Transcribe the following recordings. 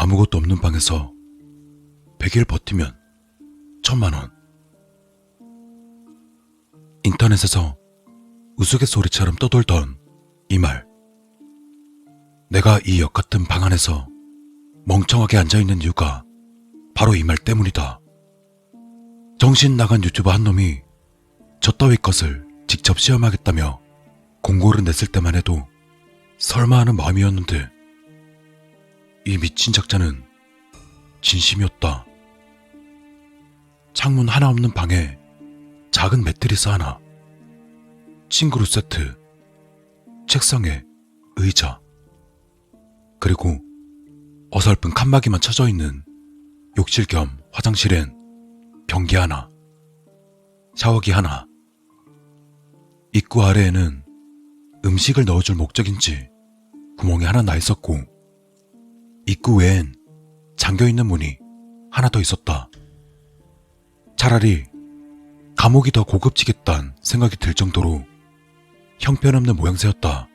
아무것도 없는 방에서 100일 버티면 1000만원. 인터넷에서 우스갯소리처럼 떠돌던 이 말. 내가 이 역 같은 방 안에서 멍청하게 앉아있는 이유가 바로 이 말 때문이다. 정신 나간 유튜버 한 놈이 저 따위 것을 직접 시험하겠다며 공고를 냈을 때만 해도 설마 하는 마음이었는데 이 미친 작자는 진심이었다. 창문 하나 없는 방에 작은 매트리스 하나, 침구류 세트, 책상에 의자, 그리고 어설픈 칸막이만 쳐져 있는 욕실 겸 화장실엔 변기 하나, 샤워기 하나. 입구 아래에는 음식을 넣어줄 목적인지 구멍이 하나 나 있었고, 입구 외엔 잠겨있는 문이 하나 더 있었다. 차라리 감옥이 더 고급지겠다는 생각이 들 정도로 형편없는 모양새였다.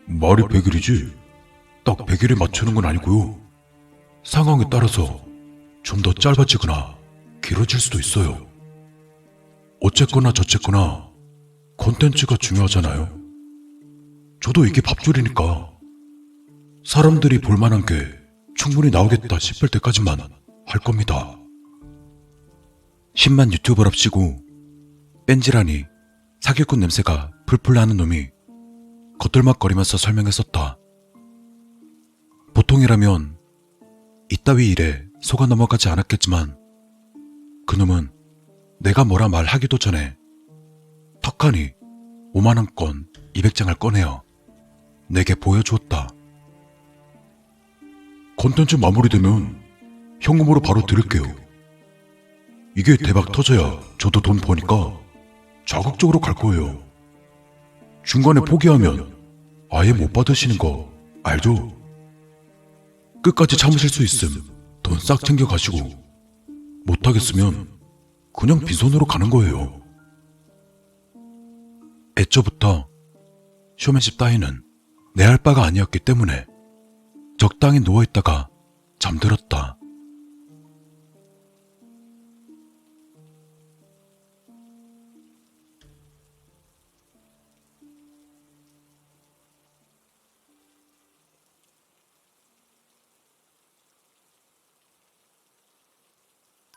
말이 100일이지 딱 100일에 맞추는 건 아니고요. 상황에 따라서 좀 더 짧아지거나 길어질 수도 있어요. 어쨌거나 저쨌거나 콘텐츠가 중요하잖아요. 저도 이게 밥줄이니까 사람들이 볼만한 게 충분히 나오겠다 싶을 때까지만 할 겁니다. 10만 유튜버랍시고 뺀지라니 사기꾼 냄새가 풀풀 나는 놈이 겉들막거리면서 설명했었다. 보통이라면 이따위 일에 속아 넘어가지 않았겠지만 그놈은 내가 뭐라 말하기도 전에 턱하니 5만원권 200장을 꺼내어 내게 보여주었다. 콘텐츠 마무리되면 현금으로 바로 드릴게요. 이게 대박 터져야 저도 돈 버니까 자극적으로 갈 거예요. 중간에 포기하면 아예 못 받으시는 거 알죠? 끝까지 참으실 수 있음 돈 싹 챙겨 가시고 못하겠으면 그냥 빈손으로 가는 거예요. 애초부터 쇼맨십 따위는 내 할 바가 아니었기 때문에 적당히 누워있다가 잠들었다.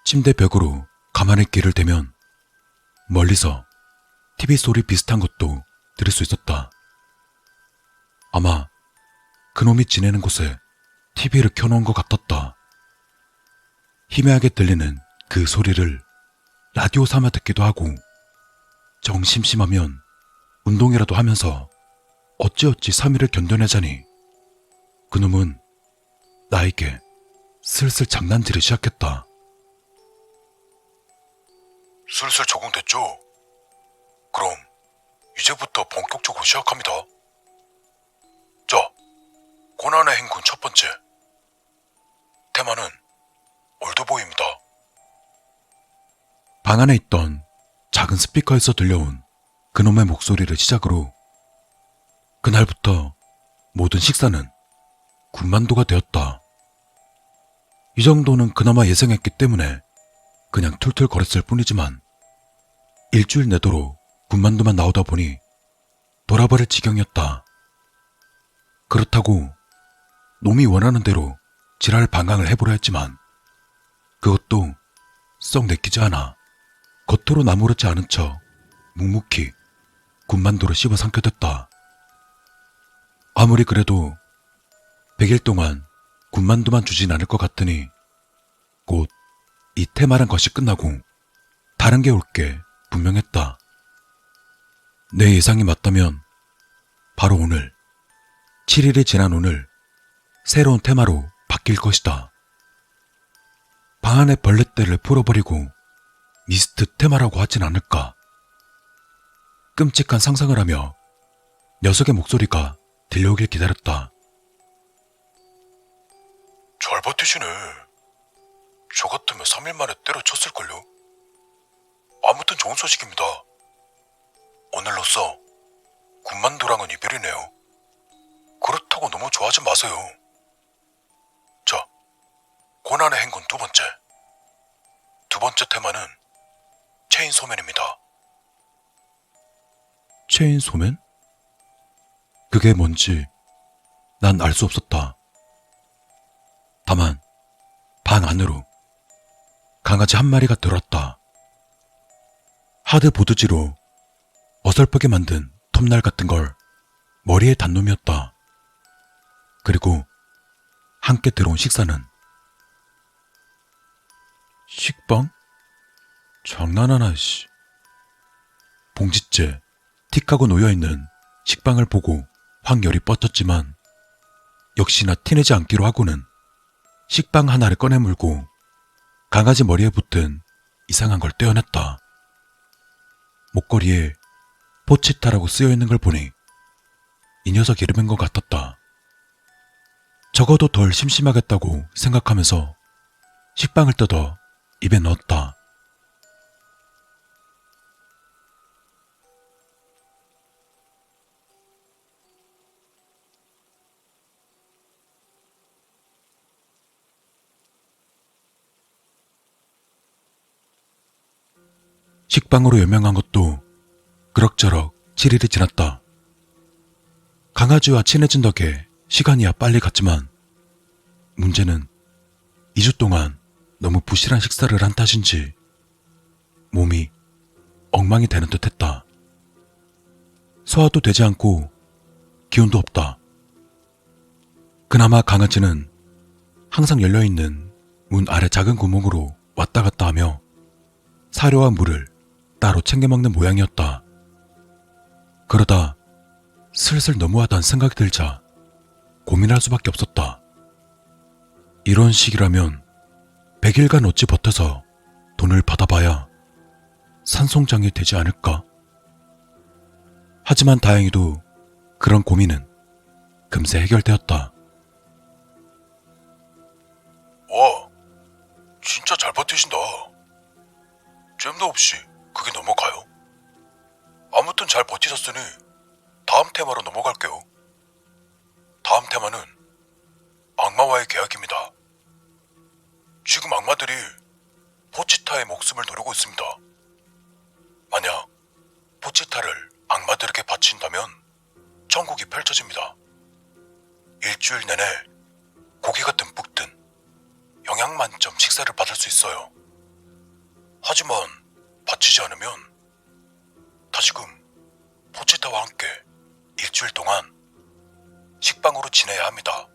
침대 벽으로 가만히 귀를 대면 멀리서 TV 소리 비슷한 것도 들을 수 있었다. 아마 그놈이 지내는 곳에 TV를 켜놓은 것 같았다. 희미하게 들리는 그 소리를 라디오 삼아 듣기도 하고 정 심심하면 운동이라도 하면서 어찌어찌 3일을 견뎌내자니 그놈은 나에게 슬슬 장난질을 시작했다. 슬슬 적응됐죠? 그럼 이제부터 본격적으로 시작합니다. 자, 고난의 행군 첫 번째. 테마는 올드보이입니다. 방 안에 있던 작은 스피커에서 들려온 그놈의 목소리를 시작으로 그날부터 모든 식사는 군만두가 되었다. 이 정도는 그나마 예상했기 때문에 그냥 툴툴 거렸을 뿐이지만 일주일 내도록 군만두만 나오다 보니 돌아버릴 지경이었다. 그렇다고 놈이 원하는 대로 지랄 방황을 해보려 했지만 그것도 썩 내키지 않아 겉으로 나무렇지 않은 척 묵묵히 군만두를 씹어 삼켜댔다. 아무리 그래도 100일 동안 군만두만 주진 않을 것 같으니 곧 이 테마란 것이 끝나고 다른 게 올 게 분명했다. 내 예상이 맞다면 바로 오늘, 7일이 지난 오늘 새로운 테마로 바뀔 것이다. 방 안의 벌레떼를 풀어버리고 미스트 테마라고 하진 않을까. 끔찍한 상상을 하며 녀석의 목소리가 들려오길 기다렸다. 잘 버티시네. 저 같으면 3일 만에 때려쳤을걸요. 아무튼 좋은 소식입니다. 오늘로써 군만두랑은 이별이네요. 그렇다고 너무 좋아하지 마세요. 고난의 행군 두 번째. 두 번째 테마는 체인소맨입니다. 체인소맨? 그게 뭔지 난 알 수 없었다. 다만 방 안으로 강아지 한 마리가 들어왔다. 하드보드지로 어설프게 만든 톱날 같은 걸 머리에 단 놈이었다. 그리고 함께 들어온 식사는 식빵? 장난하나 씨. 봉지째 틱하고 놓여있는 식빵을 보고 확 열이 뻗쳤지만 역시나 티내지 않기로 하고는 식빵 하나를 꺼내 물고 강아지 머리에 붙은 이상한 걸 떼어냈다. 목걸이에 포치타라고 쓰여있는 걸 보니 이 녀석 이름인 것 같았다. 적어도 덜 심심하겠다고 생각하면서 식빵을 뜯어 입에 넣었다. 식빵으로 유명한 것도 그럭저럭 7일이 지났다. 강아지와 친해진 덕에 시간이야 빨리 갔지만 문제는 2주 동안 너무 부실한 식사를 한 탓인지 몸이 엉망이 되는 듯 했다. 소화도 되지 않고 기운도 없다. 그나마 강아지는 항상 열려있는 문 아래 작은 구멍으로 왔다 갔다 하며 사료와 물을 따로 챙겨 먹는 모양이었다. 그러다 슬슬 너무하다는 생각이 들자 고민할 수밖에 없었다. 이런 식이라면 100일간 어찌 버텨서 돈을 받아봐야 산송장이 되지 않을까? 하지만 다행히도 그런 고민은 금세 해결되었다. 와, 진짜 잘 버티신다. 잼도 없이 그게 넘어가요? 아무튼 잘 버티셨으니 다음 테마로 넘어갈게요. 다음 테마는 악마와의 계약입니다. 지금 악마들이 포치타의 목숨을 노리고 있습니다. 만약 포치타를 악마들에게 바친다면 천국이 펼쳐집니다. 일주일 내내 고기가 듬뿍 든 영양 만점 식사를 받을 수 있어요. 하지만 바치지 않으면 다시금 포치타와 함께 일주일 동안 식빵으로 지내야 합니다.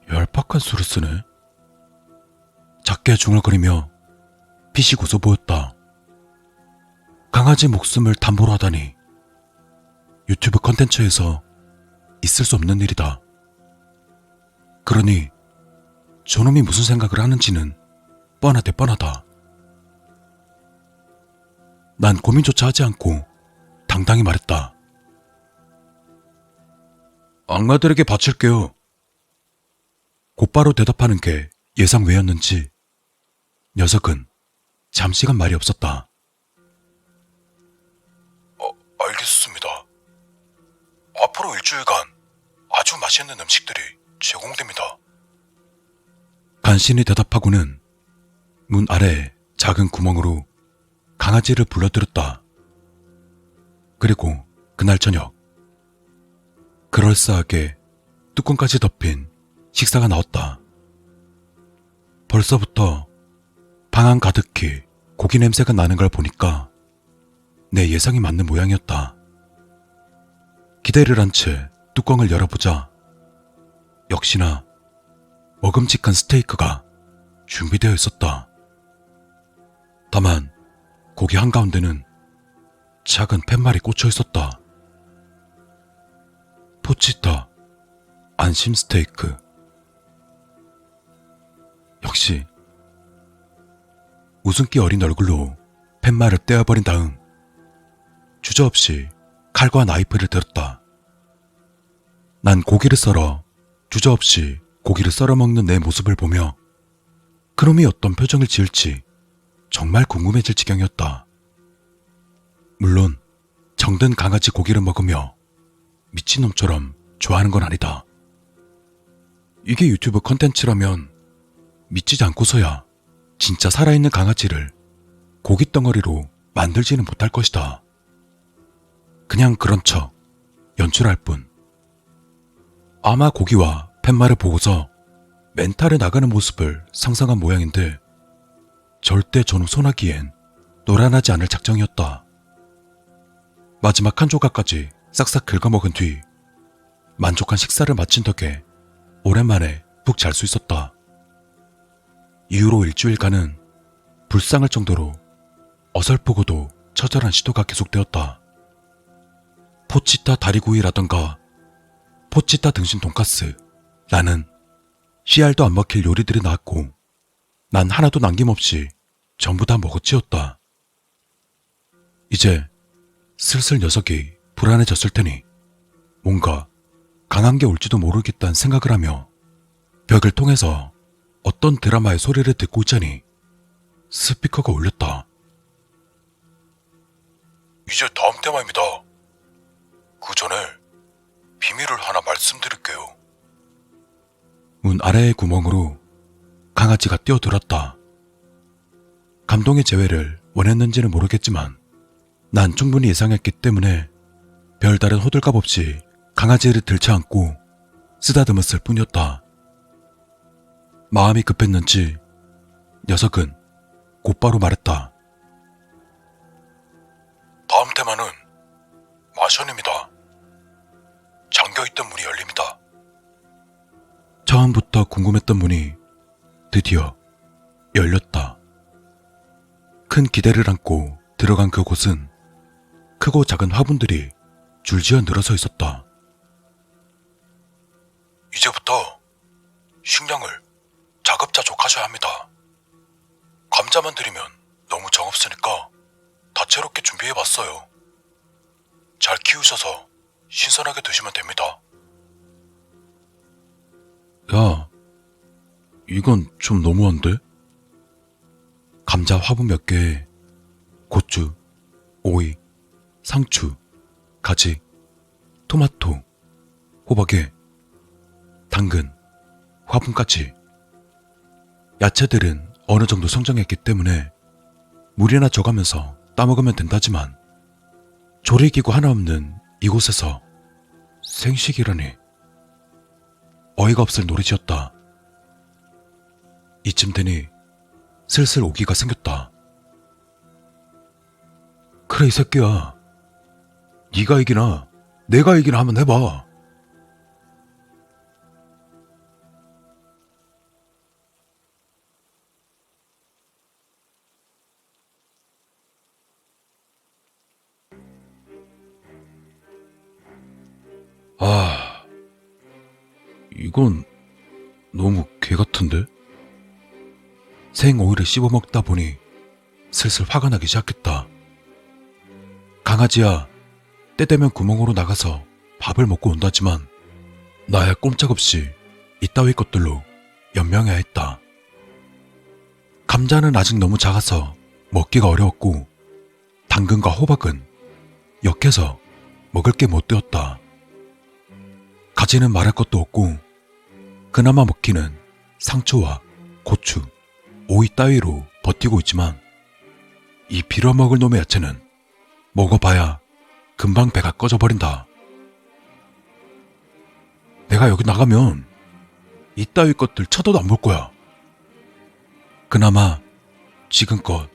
얄팍한 수를 쓰네. 작게 중얼거리며 빛이 웃어 보였다. 강아지 목숨을 담보로 하다니 유튜브 컨텐츠에서 있을 수 없는 일이다. 그러니 저놈이 무슨 생각을 하는지는 뻔하대 뻔하다. 난 고민조차 하지 않고 당당히 말했다. 악마들에게 바칠게요. 곧바로 대답하는 게 예상 외였는지 녀석은 잠시간 말이 없었다. 알겠습니다. 앞으로 일주일간 아주 맛있는 음식들이 제공됩니다. 간신히 대답하고는 문 아래 작은 구멍으로 강아지를 불러들였다. 그리고 그날 저녁 그럴싸하게 뚜껑까지 덮인 식사가 나왔다. 벌써부터 방 안 가득히 고기 냄새가 나는 걸 보니까 내 예상이 맞는 모양이었다. 기대를 한 채 뚜껑을 열어보자 역시나 먹음직한 스테이크가 준비되어 있었다. 다만 고기 한가운데는 작은 팻말이 꽂혀 있었다. 포치타 안심 스테이크. 역시 웃음기 어린 얼굴로 팻말을 떼어버린 다음 주저없이 칼과 나이프를 들었다. 난 고기를 썰어 주저없이 고기를 썰어 먹는 내 모습을 보며 그놈이 어떤 표정을 지을지 정말 궁금해질 지경이었다. 물론 정든 강아지 고기를 먹으며 미친놈처럼 좋아하는 건 아니다. 이게 유튜브 컨텐츠라면 믿지 않고서야 진짜 살아있는 강아지를 고깃덩어리로 만들지는 못할 것이다. 그냥 그런 척 연출할 뿐. 아마 고기와 팻말을 보고서 멘탈에 나가는 모습을 상상한 모양인데 절대 저놈 손아귀엔 노란하지 않을 작정이었다. 마지막 한 조각까지 싹싹 긁어먹은 뒤 만족한 식사를 마친 덕에 오랜만에 푹 잘 수 있었다. 이후로 일주일간은 불쌍할 정도로 어설프고도 처절한 시도가 계속되었다. 포치타 다리구이라던가 포치타 등심 돈가스, 라는 씨알도 안 먹힐 요리들이 나왔고 난 하나도 남김없이 전부 다 먹어치웠다. 이제 슬슬 녀석이 불안해졌을 테니 뭔가 강한 게 올지도 모르겠다는 생각을 하며 벽을 통해서 어떤 드라마의 소리를 듣고 있자니 스피커가 울렸다. 이제 다음 테마입니다. 그 전에 비밀을 하나 말씀드릴게요. 문 아래의 구멍으로 강아지가 뛰어들었다. 감동의 재회를 원했는지는 모르겠지만 난 충분히 예상했기 때문에 별다른 호들갑 없이 강아지를 들쳐안고 쓰다듬었을 뿐이었다. 마음이 급했는지 녀석은 곧바로 말했다. 다음 테마는 마션입니다. 잠겨있던 문이 열립니다. 처음부터 궁금했던 문이 드디어 열렸다. 큰 기대를 안고 들어간 그곳은 크고 작은 화분들이 줄지어 늘어서 있었다. 이제부터 식량을 자급자족하셔야 합니다. 감자만 드리면 너무 정없으니까 다채롭게 준비해봤어요. 잘 키우셔서 신선하게 드시면 됩니다. 야, 이건 좀 너무한데? 감자 화분 몇 개에 고추, 오이, 상추, 가지, 토마토, 호박에 당근, 화분까지. 야채들은 어느 정도 성장했기 때문에 물이나 져가면서 따먹으면 된다지만 조리기구 하나 없는 이곳에서 생식이라니 어이가 없을 노릇이었다. 이쯤 되니 슬슬 오기가 생겼다. 그래 이 새끼야, 네가 이기나 내가 이기나 한번 해봐. 아, 이건 너무 개 같은데? 생오이를 씹어먹다 보니 슬슬 화가 나기 시작했다. 강아지야, 때 되면 구멍으로 나가서 밥을 먹고 온다지만 나야 꼼짝없이 이따위 것들로 연명해야 했다. 감자는 아직 너무 작아서 먹기가 어려웠고 당근과 호박은 역해서 먹을 게 못 되었다. 가지는 말할 것도 없고 그나마 먹히는 상추와 고추, 오이 따위로 버티고 있지만 이 빌어먹을 놈의 야채는 먹어봐야 금방 배가 꺼져버린다. 내가 여기 나가면 이따위 것들 쳐다도 안 볼 거야. 그나마 지금껏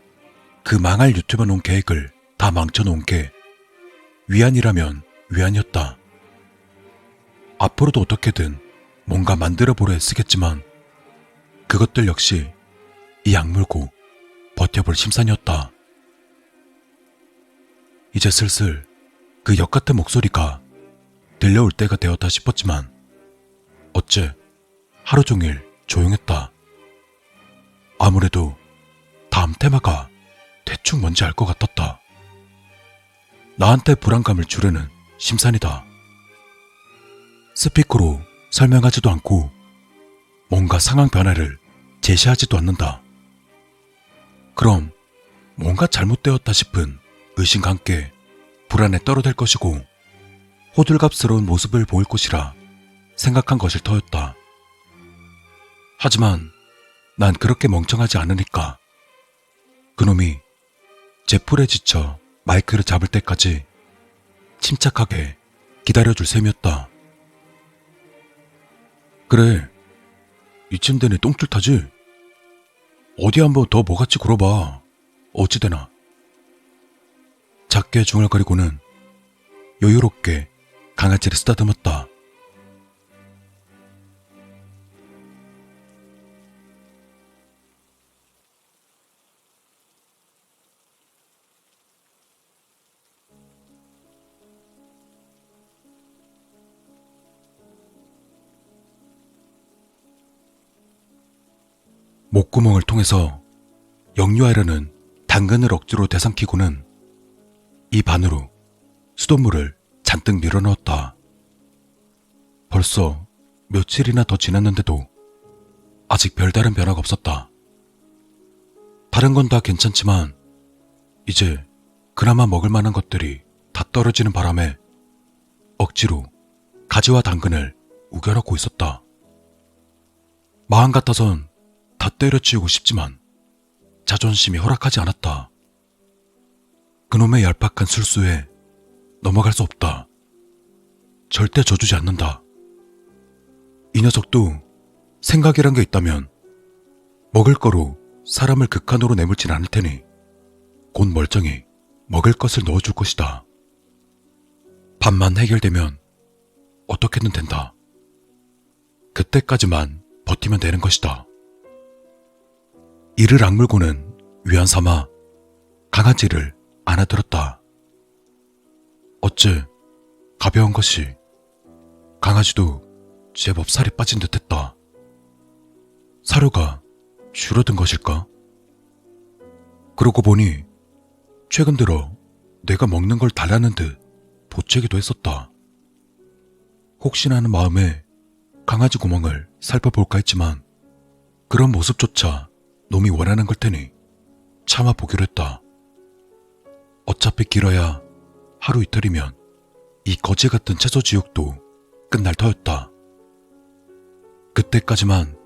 그 망할 유튜버 놓은 계획을 다 망쳐놓은 게 위안이라면 위안이었다. 앞으로도 어떻게든 뭔가 만들어보려 애쓰겠지만 그것들 역시 이 악물고 버텨볼 심산이었다. 이제 슬슬 그 역같은 목소리가 들려올 때가 되었다 싶었지만 어째 하루 종일 조용했다. 아무래도 다음 테마가 대충 뭔지 알 것 같았다. 나한테 불안감을 주려는 심산이다. 스피커로 설명하지도 않고 뭔가 상황 변화를 제시하지도 않는다. 그럼 뭔가 잘못되었다 싶은 의심과 함께 불안에 떨어댈 것이고 호들갑스러운 모습을 보일 것이라 생각한 것일 터였다. 하지만 난 그렇게 멍청하지 않으니까 그놈이 제 풀에 지쳐 마이크를 잡을 때까지 침착하게 기다려줄 셈이었다. 그래, 이쯤 되니 똥줄 타지? 어디 한번 더 뭐같이 굴어봐. 어찌되나. 작게 중얼거리고는 여유롭게 강아지를 쓰다듬었다. 목구멍을 통해서 역류하려는 당근을 억지로 대삼키고는 입 안으로 수돗물을 잔뜩 밀어넣었다. 벌써 며칠이나 더 지났는데도 아직 별다른 변화가 없었다. 다른 건 다 괜찮지만 이제 그나마 먹을 만한 것들이 다 떨어지는 바람에 억지로 가지와 당근을 우겨넣고 있었다. 마음 같아선 다 때려치우고 싶지만 자존심이 허락하지 않았다. 그놈의 얄팍한 술수에 넘어갈 수 없다. 절대 져주지 않는다. 이 녀석도 생각이란 게 있다면 먹을 거로 사람을 극한으로 내몰진 않을 테니 곧 멀쩡히 먹을 것을 넣어줄 것이다. 밥만 해결되면 어떻게든 된다. 그때까지만 버티면 되는 것이다. 이를 악물고는 위안 삼아 강아지를 안아들었다. 어째 가벼운 것이 강아지도 제법 살이 빠진 듯했다. 사료가 줄어든 것일까? 그러고 보니 최근 들어 내가 먹는 걸 달라는 듯 보채기도 했었다. 혹시나 하는 마음에 강아지 구멍을 살펴볼까 했지만 그런 모습조차 놈이 원하는 걸 테니 참아보기로 했다. 어차피 길어야 하루 이틀이면 이 거지 같은 채소 지옥도 끝날 터였다. 그때까지만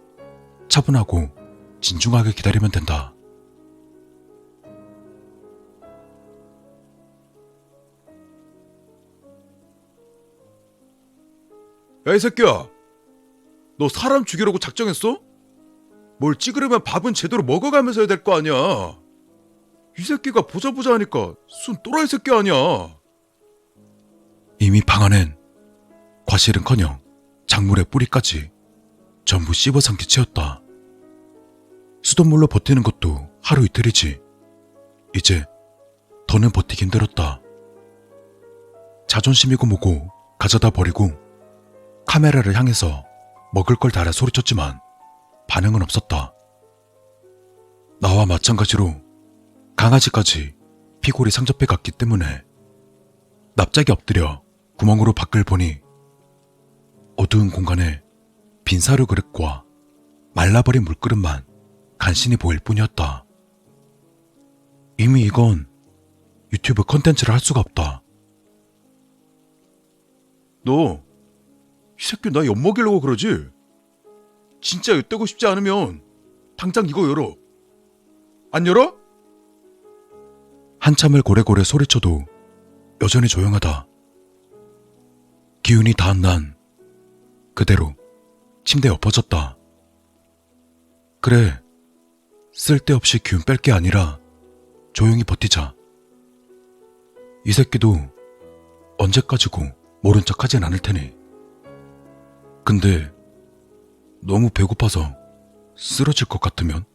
차분하고 진중하게 기다리면 된다. 야, 이 새끼야! 너 사람 죽이려고 작정했어? 뭘 찍으려면 밥은 제대로 먹어가면서 해야 될 거 아니야. 이 새끼가 보자 하니까 순 또라이 새끼 아니야. 이미 방 안엔 과실은커녕 작물의 뿌리까지 전부 씹어삼킨 채였다. 수돗물로 버티는 것도 하루 이틀이지. 이제 더는 버티기 힘들었다. 자존심이고 뭐고 가져다 버리고 카메라를 향해서 먹을 걸 달아 소리쳤지만 반응은 없었다. 나와 마찬가지로 강아지까지 피골이 상접해 갔기 때문에 납작이 엎드려 구멍으로 밖을 보니 어두운 공간에 빈 사료 그릇과 말라버린 물그릇만 간신히 보일 뿐이었다. 이미 이건 유튜브 콘텐츠를 할 수가 없다. 너, 이 새끼 나 엿먹이려고 그러지? 진짜 엿대고 싶지 않으면 당장 이거 열어. 안 열어? 한참을 고래고래 소리쳐도 여전히 조용하다. 기운이 다한 난 그대로 침대에 엎어졌다. 그래, 쓸데없이 기운 뺄 게 아니라 조용히 버티자. 이 새끼도 언제까지고 모른 척 하진 않을 테니. 근데 너무 배고파서 쓰러질 것 같으면?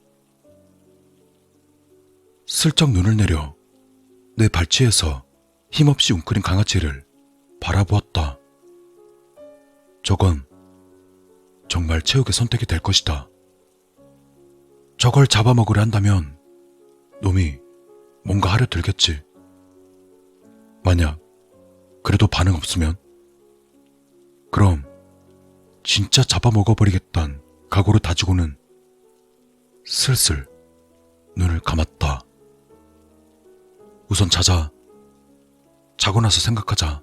슬쩍 눈을 내려 내 발치에서 힘없이 웅크린 강아지를 바라보았다. 저건 정말 최후의 선택이 될 것이다. 저걸 잡아먹으려 한다면 놈이 뭔가 하려 들겠지. 만약 그래도 반응 없으면? 그럼 진짜 잡아먹어버리겠단 각오를 다지고는 슬슬 눈을 감았다. 우선 자자. 자고 나서 생각하자.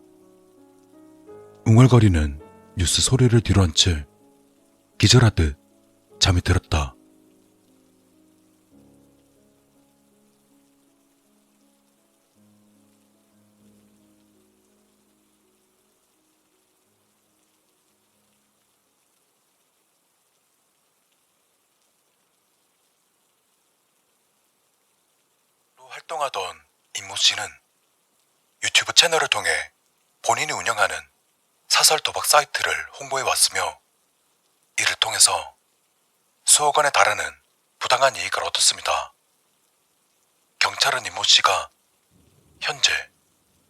웅얼거리는 뉴스 소리를 뒤로한 채 기절하듯 잠이 들었다. 활동하던 임모 씨는 유튜브 채널을 통해 본인이 운영하는 사설 도박 사이트를 홍보해 왔으며 이를 통해서 수억 원에 달하는 부당한 이익을 얻었습니다. 경찰은 임모 씨가 현재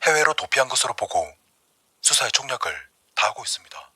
해외로 도피한 것으로 보고 수사에 총력을 다하고 있습니다.